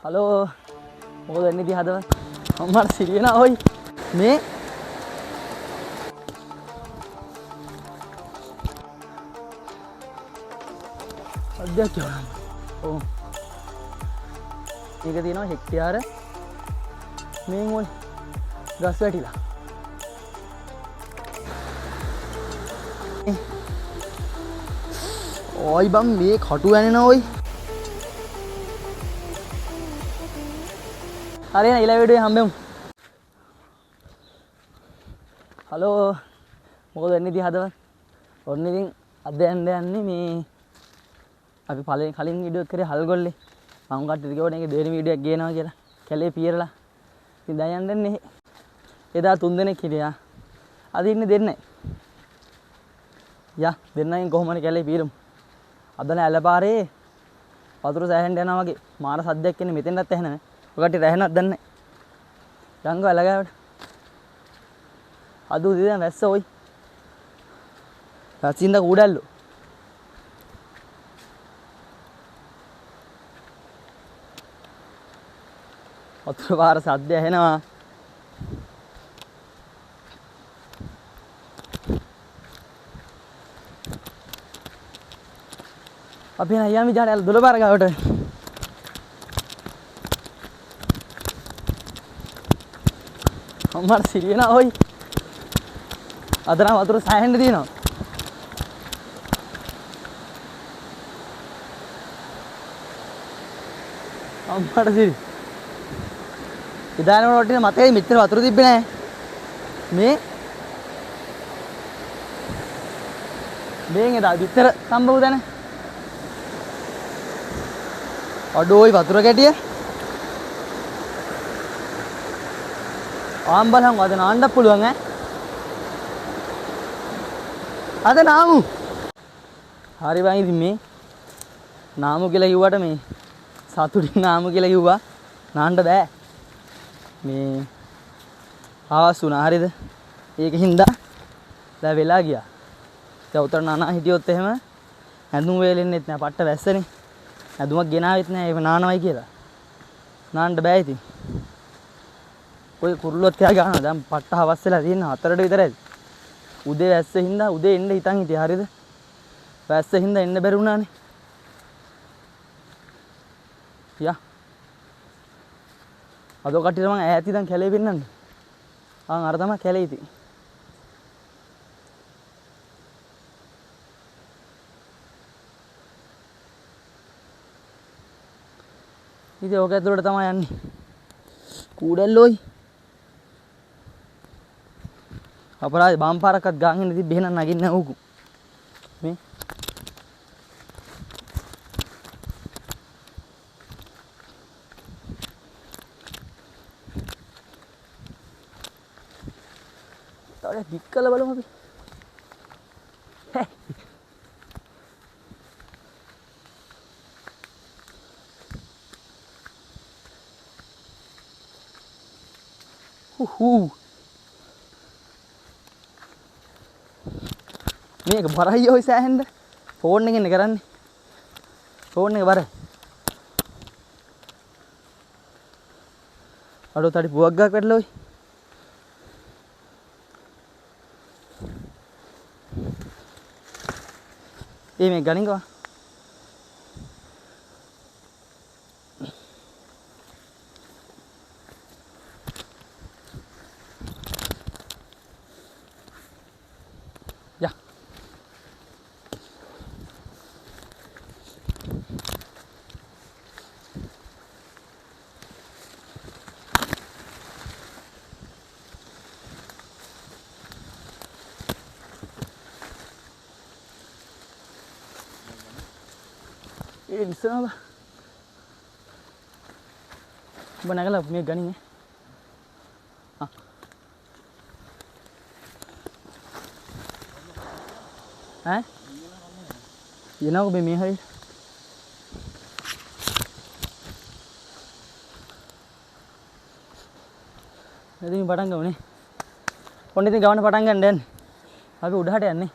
Hello මොකද වෙන්නේ ඉතින් හදවත් අම්මට සිරියනා හොයි මේ අධ්‍යක්ෂ කියනවා ඔව් ඒක තියෙනවා හෙක්ටයාර මේන් ඔය ගස් වැටිලා ඔයි බම් මේ කටු වැනෙනවා ඔයි හරි නේ ඊළඟ වීඩියෝේ හම්බෙමු හලෝ මොකද වෙන්නේ ඉතින් හදවත් ඔන්න ඉතින් අද යන්නේ මේ අපි කලින් වීඩියෝ කරේ හල්ගොල්ලේ මම කට්ටියට කිව්වා මේකේ දෙවෙනි වීඩියෝ එකක් ගේනවා කියලා කැලේ පියරලා ඉතින් දැන් යන්නේ එදා 3 දෙනෙක් හිටියා අද ඉන්නේ දෙන්නයි යා දෙන්නයින් කොහොමද කැලේ පියරමු අද නෑ ඇලපාරේ වතුර සෑහෙන්න යනවා වගේ මාර සද්දයක් එන්නේ මෙතෙන්වත් ඇහෙන්නේ නැහැ ඔකට රැහෙනවත් දන්නේ නැහැ යංගෝ ඇලගාවට අද උදේ දැන් වැස්ස ඔයි රසින්ද කුඩල්ලෝ වතුර පාර සද්ද ඇහෙනවා අපි යම් විදිහට දොළ පාර ගාවට අම්මට සිරියනා හොයි අද නම් වතුර සෑහෙන්න තියෙනවා අම්මට සිරි ඉදානම රොටින මතකයි මෙච්චර වතුර තිබ්බේ නැහැ මේන් එදා විතර සම්බව දැන අඩෝයි වතුර කැටිය ආම්බලම් අද නාන්න පුළුවන් ඈ අද නාමු හරි බං ඉතින් මේ නාමු කියලා කිව්වට මේ සතුටින් නාමු කියලා කිව්වා නාන්න බෑ මේ ආවස් වුණා හරිද ඒකින්ද දැන් වෙලා ගියා දැන් උතර නානා හිටියොත් එහෙම ඇඳුම් වේලෙන්නෙත් නෑ පට්ට වැස්සනේ ඇඳුමක් ගෙනාවෙත් නෑ ඒක නානවයි කියලා නාන්න බෑ ඉතින් ඔය කුරුල්ලොත් එයා ගන්නවා දැන් පට්ට හවස් වෙලා තියෙන 4ට විතරයි උදේ වැස්ස හින්දා උදේ එන්න හිතන් හිටියා හරිද වැස්ස හින්දා එන්න බැරි වුණානේ යා අද කට්ටියට මම ඈත ඉඳන් කැලේ පෙන්නන්නේ අර තමයි කැලේ ඉතින් ඉතින් ඔක ඇතුළට තමයි යන්නේ කූඩල්ලෝයි අපරාධ බම් පාරක්වත් ගාගෙන තිබ්බේ එහෙනම් නගින්නේ නැහැ ඌකු මේ තවද දික්කල බලමු අපි මේක බරයි ඔය සෑහෙන්න ෆෝන් එකෙන් කරන්නේ ෆෝන් එක බර අඩෝ තඩි පුවක් ගාක් වැටලා ඔයි මේ ගණින්කවා යා ඒ විසනවා ඔබ නැගලා මේ ගණින් ඈ එනකො මේ හරි ඉතින් පටන් ගමුනේ ඔන්න ඉතින් ගමන පටන් ගන්න යන්නේ අපි උඩහට යන්නේ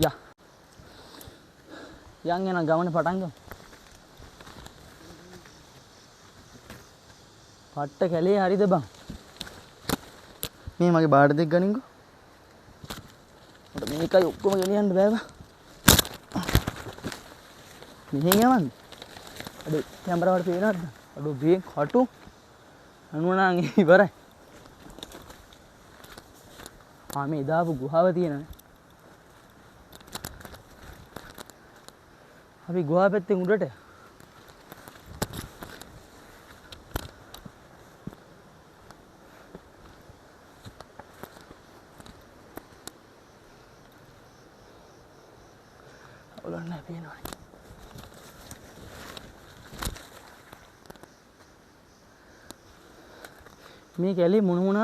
යා යන් එන ගමන පටන් ගමු පට්ට කැලේ හරිද බං? මේ මගේ බාඩ දෙක ගනින්කෝ. මට මේකයි ඔක්කොම ගෙනියන්න බෑ බං. මෙහෙන් යවන්න. අඩේ කැමරාවට පේනවද? අඩෝ බේ කටු. අනුවනම් ඉවරයි. මේ දාපු ගුහාව තියෙනනේ. අපි ගුහාව පැත්තෙන් උඩට. ඔලන්න පේනවනේ. මේ කැලේ මොන මොන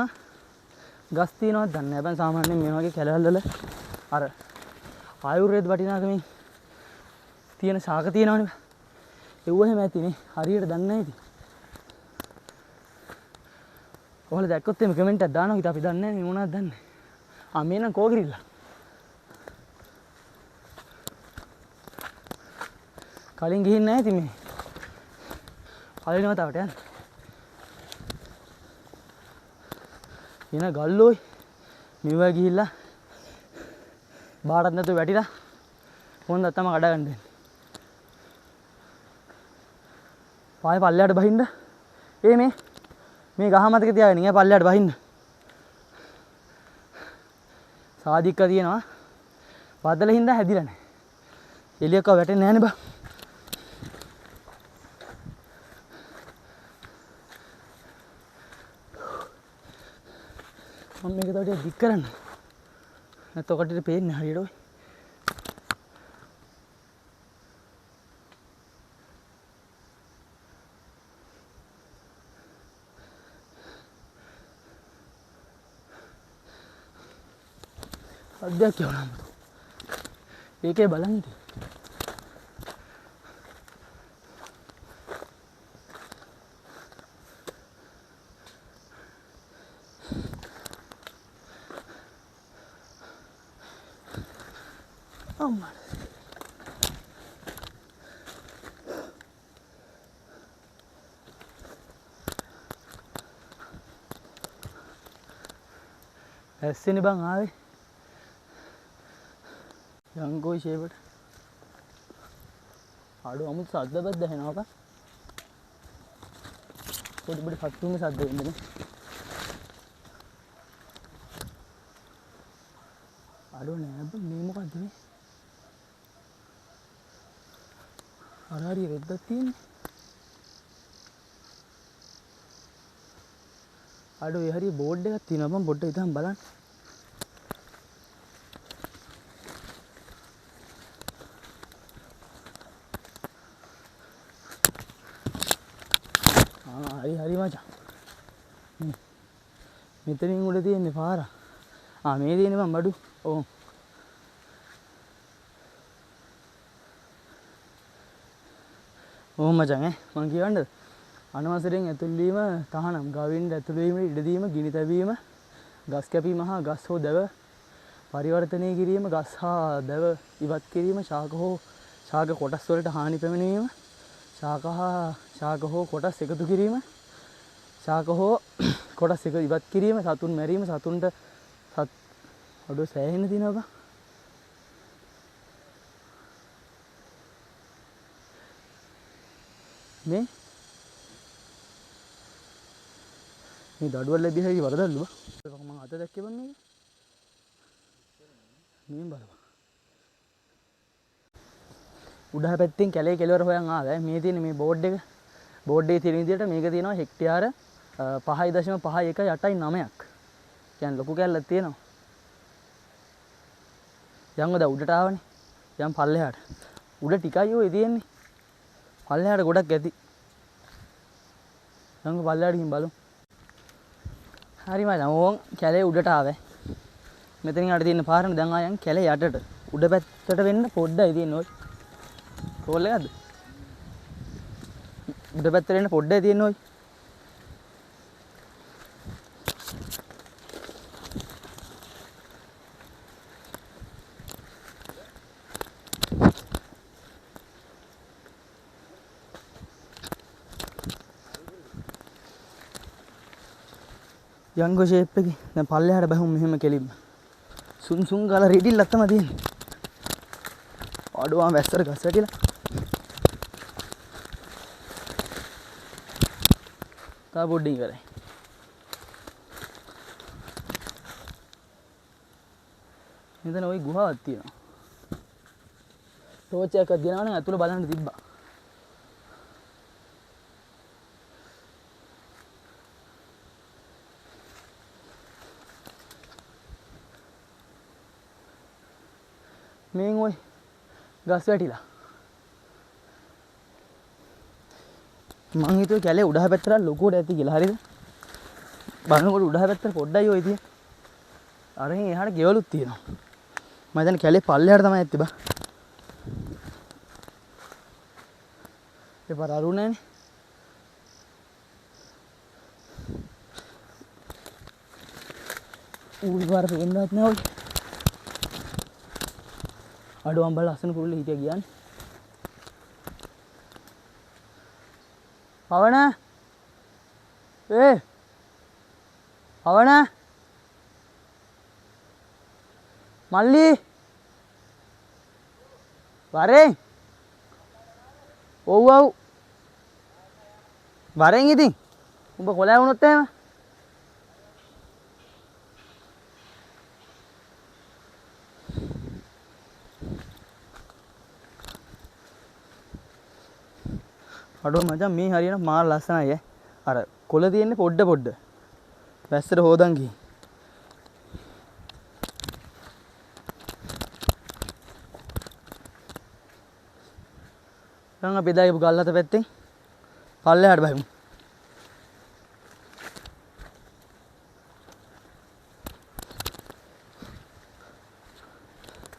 ගස් තියෙනවද දන්නේ නැහැ. හැබැයි සාමාන්‍යයෙන් මේ වගේ කැලවල වල අර ආයුර්වේද වටිනාකමින් තියෙන ශාක තියෙනවනේ. ඒව එහෙම ඇතිනේ. හරියට දන්නේ නැහැ ඉතින්. ඔයාලා දැක්කොත් එimhe කමෙන්ට් එකක් දානවා. ඉතින් අපි දන්නේ නැහැ මේ මොනවද දන්නේ. මේ නම් කෝගිරිල්ල. කලින් ගිහින් නැහැ ඉතින් මේ. කලින්ම තාවට යන්න. එන ගල්ලෝයි මෙව ගිහිල්ලා බාරත් නැතුව වැටිලා හොඳ තමයි කඩ ගන්න දෙන්නේ. පාය පල්ලයට බහින්න. මේ ගහ මතක තියාගෙන ඉන්නේ පල්ලයට බහින්න. සාදික්ක තියෙනවා. බදල හින්දා හැදිලා නැහැ. එළියක වැටෙන්නේ නැහැ නේ බා. මම මේක තව ටිකක් දික් කරන්න. නැත්නම් ඔකට පේන්නේ හරියට ඔය. අධ්‍යක්ෂ කියනවා. ඒකේ බලන්න ඉතින්. අම්මා. ඇස්සෙනේ බං ආවේ. යංගෝ ෂේපට. ආඩෝ අමුත් සද්ද බද්ද ඇහෙනවා බං. පොඩි පොඩි සත්තුන්ගේ සද්ද එන්නේ. ආඩෝ නෑ බං මේ මොකද්ද මේ? හරි රෙද්දක් තියෙන්නේ. ආඩෝ ඒ හරිය බෝඩ් එකක් තියෙනවා මම පොඩ්ඩක් ඉතින් බලන්න. හරි මචං. මෙතනින් උඩ තියෙන්නේ පාර. මේ තියෙන්නේ මම බඩු. ඔව්. ඔහොම මචං මං කියවන්නද? අනවසරයෙන් ඇතුල් වීම තහනම්, ගවින් ඇතුල් වීම, ඉඩ දීම, ගිනි තැබීම, ගස් කැපීම හා ගස් හෝ දැව පරිවර්තනය කිරීම, ගස් හා දැව ඉවත් කිරීම, ශාක කොටස් වලට හානි පැමිණීම, ශාක හෝ කොටස් එකතු කිරීම, ශාක හෝ කොටස් එක ඉවත් කිරීම, සතුන් මැරීම, සතුන්ට අඩුව සෑහෙන්න තියෙනවා බං. මේ දඩුවල් ලැබිය හැකි වරදල්ලු බං. මම අත දැක්කේ බං මේක. මේ බලපන්. උඩහ පැත්තෙන් කැලේ කෙළවර හොයන් ආවා. මේ තියෙන මේ බෝඩ් එක. බෝඩ් එකේ තියෙන විදිහට මේක තියෙනවා හෙක්ටයාර 5.5189ක්. කියන්නේ ලොකු කැලලක් තියෙනවා. යංගො දැන් උඩට ආවනේ. යම් පල්ලෙහාට. උඩ ටිකයි ඔය තියෙන්නේ. පල්ලෙහාට ගොඩක් ඇති. යංගො පල්ලෙහාට ගිහින් බලමු. හරි මචං ඕන් කැලේ උඩට ආවේ. මෙතනින් අර තියෙන පාරනේ දැන් ආයන් කැලේ යටට. උඩ පැත්තට වෙන්න පොඩ්ඩයි තියෙන්නේ ඔය. රෝල් එකක්ද? උඩ පැත්තට වෙන්න පොඩ්ඩයි තියෙන්නේ ඔය. යංගෝ ෂේප් එකේ දැන් පල්ලෙහාට බහුම් මෙහෙම කෙලින්ම සුන් ගාලා රීඩිල්ලක් තමයි තියෙන්නේ. අඩුවම වැස්සට ගස් වැටිලා. තා පොඩ්ඩින් කරේ. මෙතන ওই ගුහාවක් තියෙනවා. ටෝච් එකක් ගෙනාවනම් ඇතුළ බලන්න තිබ්බා. මේන් ওই ගස් වැටිලා. මං හිතුවේ කැලේ උඩහ පැත්තට ලොකුවට ඇති කියලා. හරිද? බලනකොට උඩහ පැත්තට පොඩ්ඩයි ඔය තියෙන්නේ. අරගෙන එහාට ගෙවලුත් තියෙනවා. මම හිතන්නේ කැලේ පල්ලෙහාට තමයි ඇත්තේ බා. ඒ පාර අරු නැනේ. ඌයි පාර පෙන්නවත් නෑ ඔය. අඩුවම් බල ලස්සන කුරුල්ල හිටියා කියන්නේ. පවන පවන මල්ලි වරෙන් ඔව් වරෙන් ඉතින් උඹ කොලෑ වුණොත් එහෙම අඩෝ මචං මේ හරියන මාර ලස්සනයි අර කොළ තියෙන්නේ පොඩ වැස්සට හොදන් ගිහින් දැන් අපි දායපු ගල්ලත පැත්තෙන් පල්ලෙහාට බහිමු.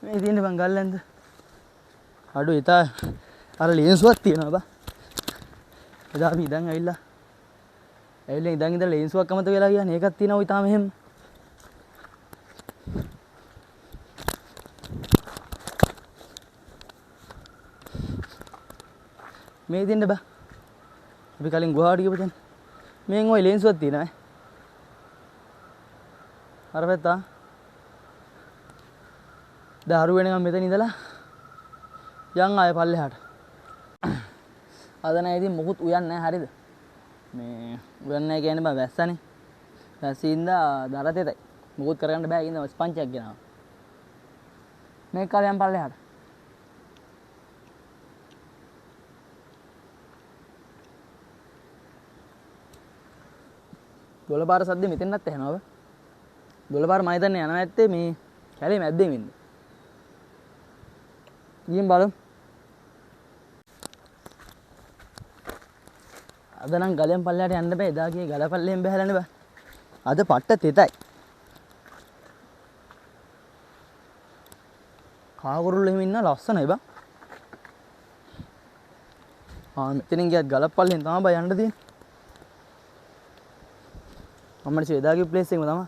මේ තියෙන්නේ බං ගල්ලෙන්ද අඩෝ එතා අර ලේන්සුවක් තියෙනවා බා. එදා අපි ඉඳන් ඇවිල්ලා ඉඳන් ඉඳලා ලේන්සුවක් අමතක වෙලා ගියානේ. ඒකක් තියෙනවා ওই තාම එහෙම. මේ දෙන්න බා. අපි කලින් ගුහාවට ගියපු තැන. මේන් ওই ලේන්සුවක් තියෙනවා අර පැත්ත. දාරු වෙනකම් මෙතන ඉඳලා යන් ආය පල්ලෙහාට. අද නෑ ඉතින් මොකුත් උයන්නේ නැහැ. හරිද? මේ උයන්නේ නැහැ කියන්නේ බා වැස්සනේ. වැස්සින්ද දරතෙතයි. මොකුත් කරගන්න බෑ ඉඳන් ස්පංචයක් ගෙනාවා. මේක කාලේ යන් පල්ලෙහාට. දොළපාර සද්ද මෙතෙන්වත් ඇහෙනවද? දොළපාර මම හිතන්නේ යනවා ඇත්තේ මේ කැලේ මැද්දෙන් ඉන්න. ගිහින් බලමු. අද නම් ගලෙන් පල්ලෙහාට යන්න බෑ. එදා ගියේ ගල පල්ලෙන් බහැලානේ බා. අද පට්ට තෙතයි. කාගුරුල්ල එහෙම ඉන්න ලස්සනයි බා. මෙතනින් ගියත් ගල පල්ලෙන් තමයි බා යන්න තියෙන්නේ. අම්මට එදාගේ ප්ලේස් එකම තමයි.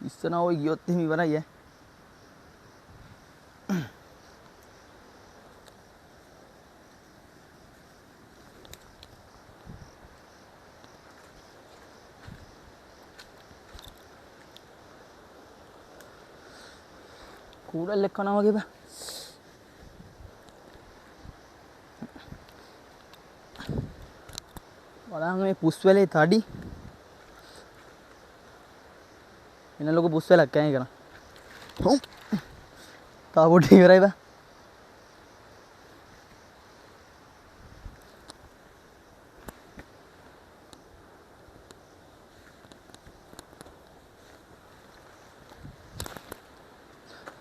ඉස්සනා ඔය ගියොත් එහෙම ඉවරයි කූඩල් එක්ක කනවා වගේ බා. බලන්න මේ පුස්වැලේ තඩි එන ලොකු පුස්වැලක් කෑයි කරා. තා පොඩි ඉවරයි බා.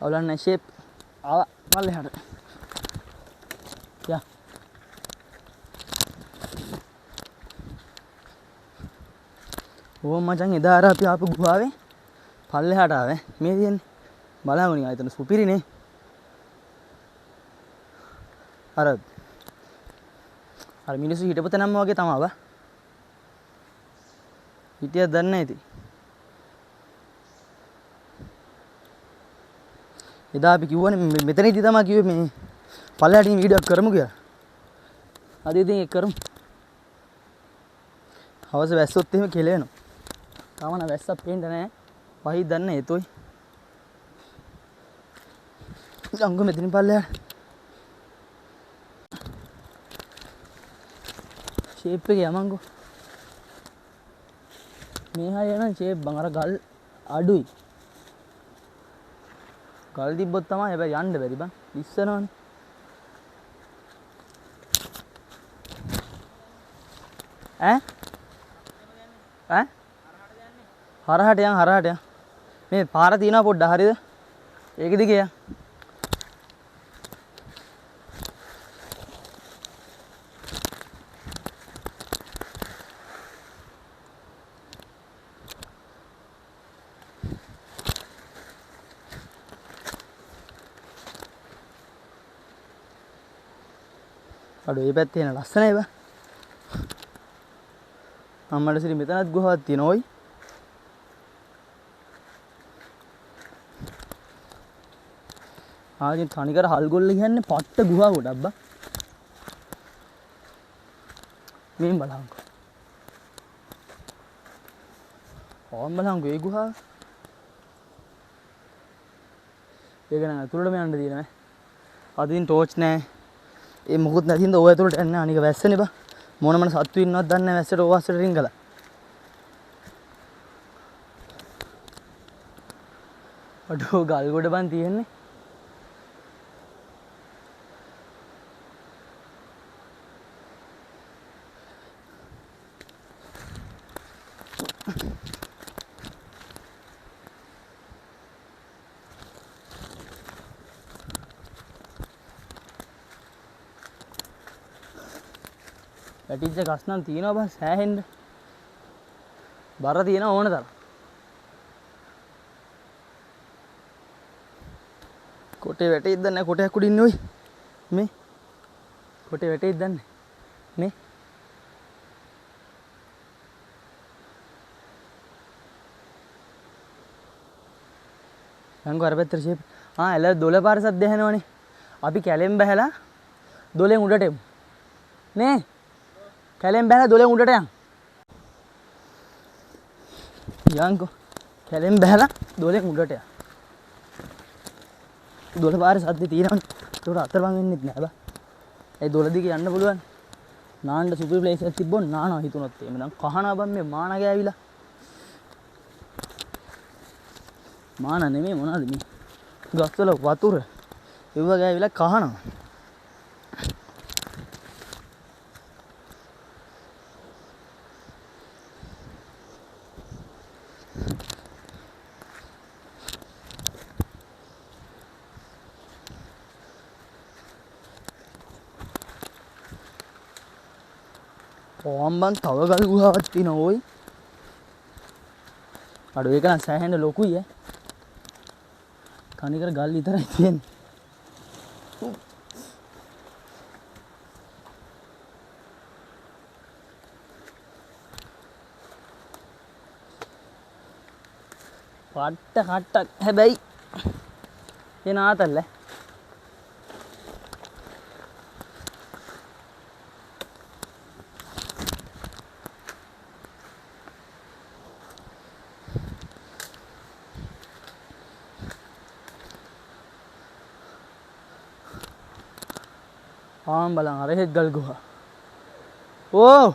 අවලන්න ෂේප් ආවා පල්ලෙහාට. යා ඕ මචං එදා අර අපි ආපු ගුහාවේ පල්ලෙහාට ආවේ. මේ තියෙන්නේ බලංගුණි ආයතන සුපිරිනේ. අර මිනිස්සු හිටපු තැනම වගේ තමයි බා. හිටියද දන්නේ නැහැ ඉතින්. එදා අපි කිව්වනේ මෙතනදී තමයි කිව්වේ මේ පල්ලෙහාට ගිහින් වීඩියෝ කරමු කියලා. අද ඉතින් ඒක කරමු. හවස වැස්සොත් එහෙම කෙලෙනවා. තාම නම් වැස්සක් පේන්නේ නැහැ. වහී දන්නේ ඒතොයි. අංගු මෙතනින් පල්ලෙහාට. ෂේප් එක යමංගු. මේ හරිය නම් ෂේප් බං අර ගල් අඩුයි. ගල් තිබ්බොත් තමයි හැබැයි යන්න බැරි බං. ඉස්සනවනේ. ඈ? හරහට යන්. මේ පාර තියෙනවා පොඩ්ඩක් හරියද? ඒක දිගේ යන්. අඩෝ මේ පැත්තේ එන ලස්සනයි බා. අම්මලා සිරි මෙතනත් ගුහාවක් තියෙනවා ඔයි. ආගෙන තනිකර හල්ගොල්ල කියන්නේ පට්ට ගුහා ගොඩක් බා. මේන් බලහන්කෝ. ඕම් බලහන්කෝ ඒ ගුහාව. ඒක නම් අතුලටම යන්න දිනන නෑ. අද ඉතින් ටෝච් නෑ. ඒ මොකුත් නැති හින්දා ඔය ඇතුළට යන්නේ අනික වැස්සනේ බා. මොන සත්තු ඉන්නවද දන්නේ නැහැ වැස්සට ඕවස්සට රිංගලා. අඩෝ ගල් ගොඩ බන් තියෙන්නේ. වැටිච්ච ගස් නම් තියෙනවා බං සෑහෙන්න. බර තියෙනවා ඕන තරම්. කොටේ වැටෙයිද නැහැ කොටයක් උඩ ඉන්නේ ඔයි. මේ කොටේ වැටෙයිද නැහැ. මේ යංගෝ අර පැත්තට ෂේප්. එළ දොළ පාර සද්ද ඇහෙනවනේ. අපි කැලෙන් බහැලා දොලෙන් උඩට එමු. නේ කැලෙන් බහැලා දොලෙන් උඩට යන්. යංගෝ කැලෙන් බහැලා දොලෙන් උඩට යන්. දොළ පාර සද්ද තියෙනවනේ. ඒකට අතරමං වෙන්නෙත් නෑ බා. ඒ දොළ දිගේ යන්න පුළුවන්. නාන්න සුපර් ප්ලේස් එකක් තිබ්බොත් නානවා හිතුනොත් එහෙම. දැන් කහනවා බම් මේ මාන ගෑවිලා. මාන නෙමෙයි මොනවද මේ? ගස්වල වතුර. ඒව ගෑවිලා කහනවා. ඕම්බන් තව ගල් ගුහාවක් තියෙනවා ඕයි. අඩෝ ඒක නම් සෑහෙන ලොකුයි ඈ. තනිකර ගල් විතරයි තියෙන්නේ. පට්ට කට්ටක් හැබැයි එන ආතල්ල ආම් බලන් අර හෙත් ගල් ගුහා. ඕ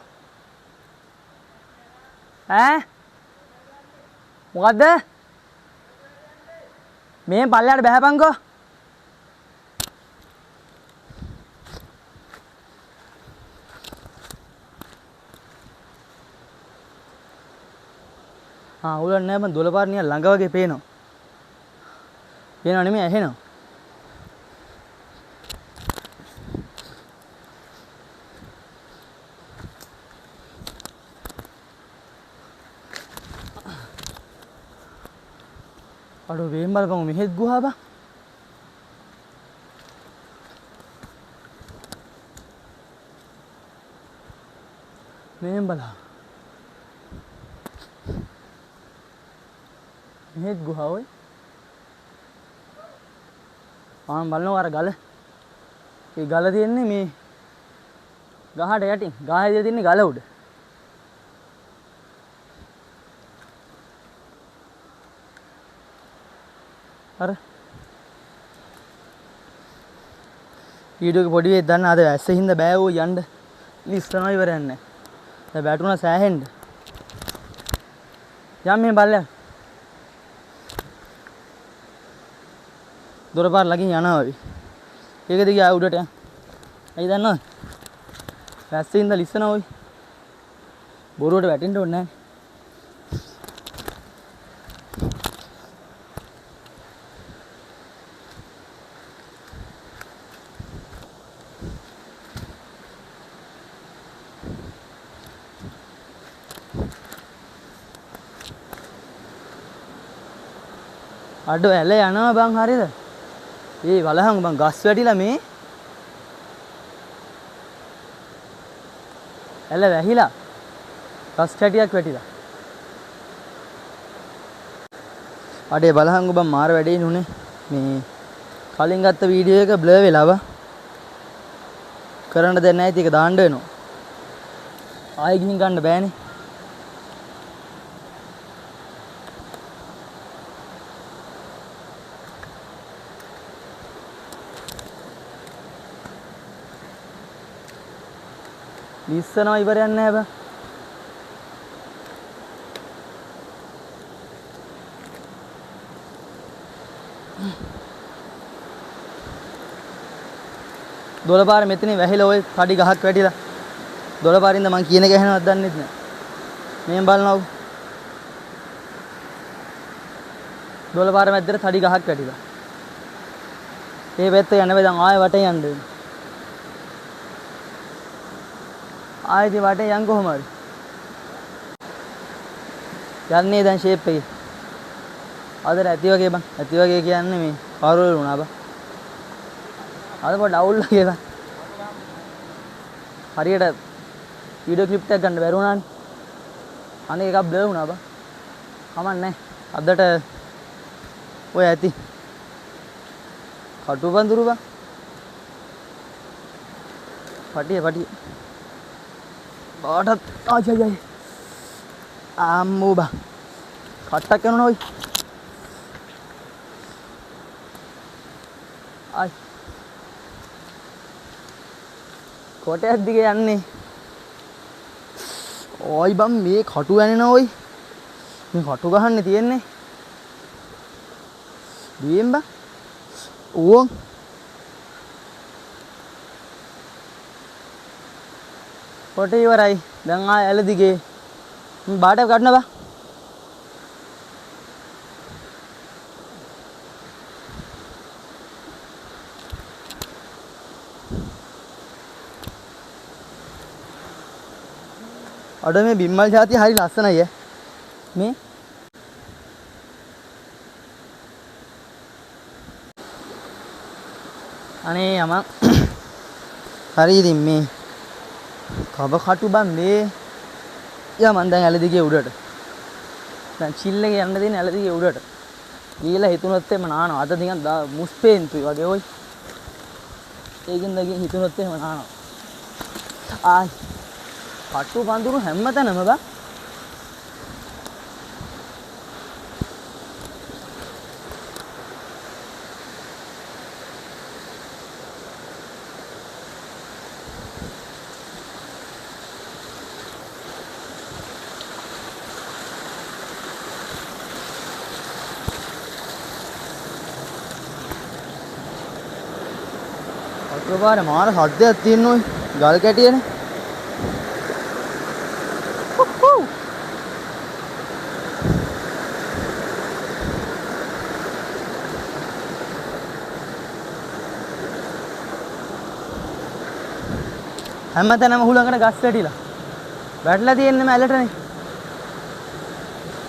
ඈ මොකද්ද මේ පල්ලයට බහැපන්කෝ. උලන් නෑ බං දොළ පාර නිකන් ළඟ වගේ පේනවා. පේනව නෙමෙයි ඇහෙනවා. අඩෝ වේම් බලපන් මෙහෙත් ගුහා බං. මෙහෙන් බලන්න. මෙහෙත් ගුහා ඔය. බලනවා අර ගල. ඒ ගල තියෙන්නේ මේ ගහට යටින්. ගහ ඇතුලේ තියෙන්නේ ගල උඩ. අර වීඩියෝ එක පොඩි වෙයි දන්න අද ඇස්සේ හින්දා බෑ ඕ යන්න ලිස්සනවා ඉවරයක් නැහැ. දැන් වැටුණා සෑහෙන්න. යම් මේ බල්ලයා. දොරපාර ළඟින් යනවා අපි. ඒක දිගේ ආ උඩට යන්න. ඇයි දන්නවද? ඇස්සේ හින්දා ලිස්සනවා ඔයි. බොරුවට වැටෙන්න ඕනේ නැහැ. අඩෝ ඇල යනවා බං හරියද? ඒ බලහන් බං ගස් වැටිලා මේ. ඇල වැහිලා. ගස් කැටියක් වැටිලා. අඩේ බලහන් බං මාර වැඩේ නුනේ. මේ කලින් ගත්ත වීඩියෝ එක බ්ලර් වෙලා බං. කරන්න දෙන්නේ නැති එක දාන්න වෙනවා. ආයෙ ගිහින් ගන්න බෑනේ. ලිස්සනවා ඉවරයක් නැහැ බං. දොළපාර මෙතන වැහිලා ওই කඩි ගහක් වැටිලා. දොළපාරින්ද මං කියන එක ඇහෙනවද දන්නෙත් නෑ. මෙහෙන් බලනවෝ. දොළපාර මැද්දට කඩි ගහක් වැටිලා. ඒ පැත්ත යන්න බෑ දැන් ආයෙ වටේ යන්න වෙනවා. ආයෙත් වටේ යන් කොහොම හරි. යන්නේ දැන් ෂේප් එකේ. අද ඇති වගේ බං. ඇති වගේ කියන්නේ මේ පාරවල වුණා බං. අද පොඩ අවුල් වගේ බං. හරියට වීඩියෝ ක්ලිප් එකක් ගන්න බැරි වුණානේ. අනේ එකක් බ්ලර් වුණා බං. කමන්නේ. අදට ඔය ඇති. කටු බඳුරු බං. පටිය බාටත් ආජයයි ආම්මෝ බං කට්ටක් කරනවා ඔයි ආයි කොටයක් දිගේ යන්නේ ඔයි බං මේ කටු වැනෙනවා ඔයි මේ කටු ගහන්නේ තියෙන්නේ දියෙන් බං ඕන් කොට ඉවරයි දැන් ආය ඇල දිගේ මේ බාට ගන්න බා අඩ මේ බිම්මල් ජාතිය හරි ලස්සනයි ඈ මේ අනේ යම හරි ඉතින් මේ කබ කටු බන් මේ යා මන් දැන් ඇල දිගේ උඩට දැන් චිල් එකේ යන්න දෙන්නේ ඇල දිගේ උඩට ගිහලා හිතුනොත් එම නානවා අද නිකන් මුස්පේන්තුයි වගේ ඔයි ඒකින් දකින් හිතුනොත් එහෙම නානවා ආයි කටු පඳුරු හැමතැනම බා අතපාරේ මාර සද්දයක් තියෙනවා ගල් කැටියනේ හැමතැනම හුලඟට ගස් වැටිලා වැටලා තියෙන්නේ මැලටනේ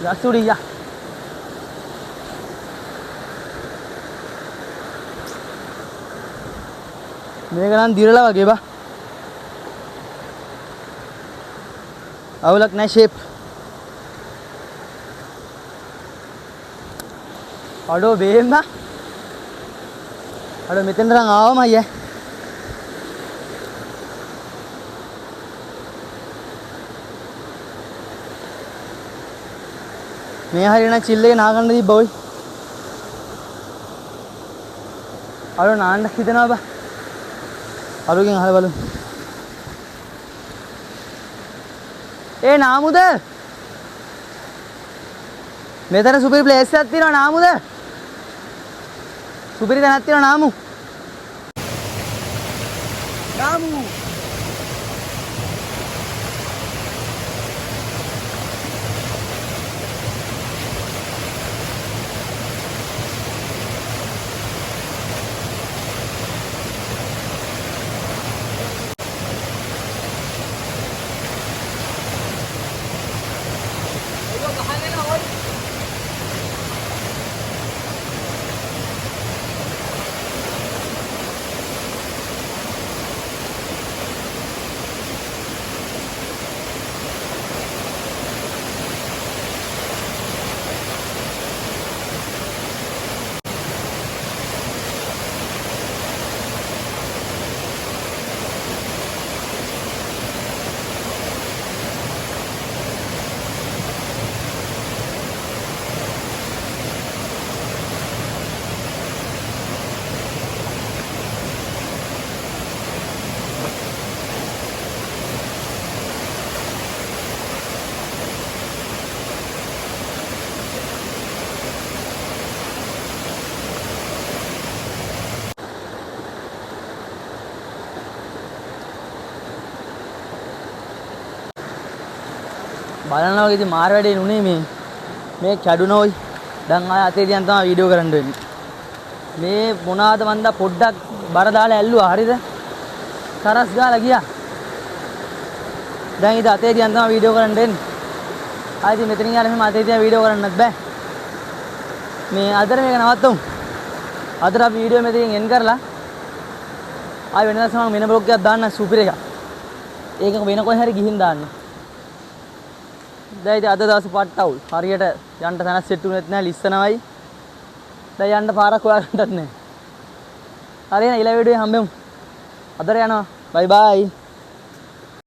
ගස් උඩ යා මේක නම් දිරලා වගේ බා අවුලක් නැහැ ෂේප් අඩෝ බේම්මා අඩෝ මෙතෙන්ට නම් ආවම අයියා මේ හරියන චිල් එක නා ගන්න තිබ්බා ඔයි. අර නාන්න හිතනවා බා. අරුගෙන් අහලා බලමු. ඒ නාමුද? මෙතන සුපිරි ප්ලේස් එකක් තියෙනවා නාමුද? සුපිරි තැනක් තියෙනවා නාමු. නාමු. බලනවා වගේ ඉතින් මාර වැඩේ නුනේ මේ කැඩුනෝයි. දැන් ආය අතේ තියන් තමයි වීඩියෝ කරන්න වෙන්නේ. මේ මොනවාද මන්දා පොඩ්ඩක් බර දාලා ඇල්ලුවා හරිද? තරස් ගාලා ගියා. දැන් ඉතින් අතේ තියන් තමයි වීඩියෝ කරන්න වෙන්නේ. ආයි ඉතින් මෙතනින් යාලා මෙහෙම අතේ තියන් වීඩියෝ කරන්නත් බෑ. මේ අදට මේක නවත්තමු. අදට අපි වීඩියෝ මෙතනින් එන් කරලා ආයි වෙනදා සමන් වෙන බ්ලොග් එකක් දාන්න සුපිරි එකක්. ඒක වෙන කොහේ හරි ගිහින් දාන්න. දැන් ඉතින් අද දවසේ පට්ටවුල්. හරියට යන්න තැනක් සෙට් වුණෙත් නැහැ ලිස්සනවයි. දැන් යන්න පාරක් හොයාගන්නත් නැහැ. හරි එහෙනම් ඊළඟ වීඩියෝේ හම්බෙමු. අදට යනවා. බයි බයි.